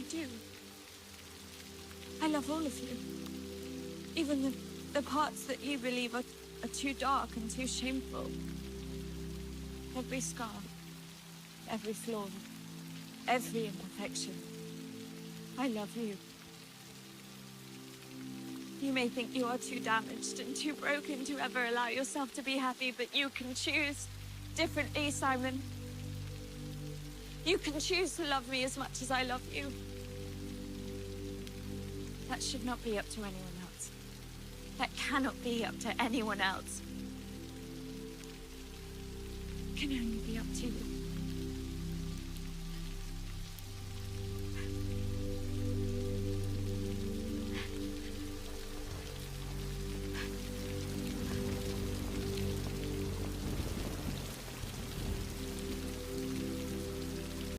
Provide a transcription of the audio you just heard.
do. I love all of you. Even the parts that you believe are too dark and too shameful. Every scar, every flaw, every imperfection. I love you. You may think you are too damaged and too broken to ever allow yourself to be happy, but you can choose differently, Simon. You can choose to love me as much as I love you. That should not be up to anyone else. That cannot be up to anyone else. It can only be up to you.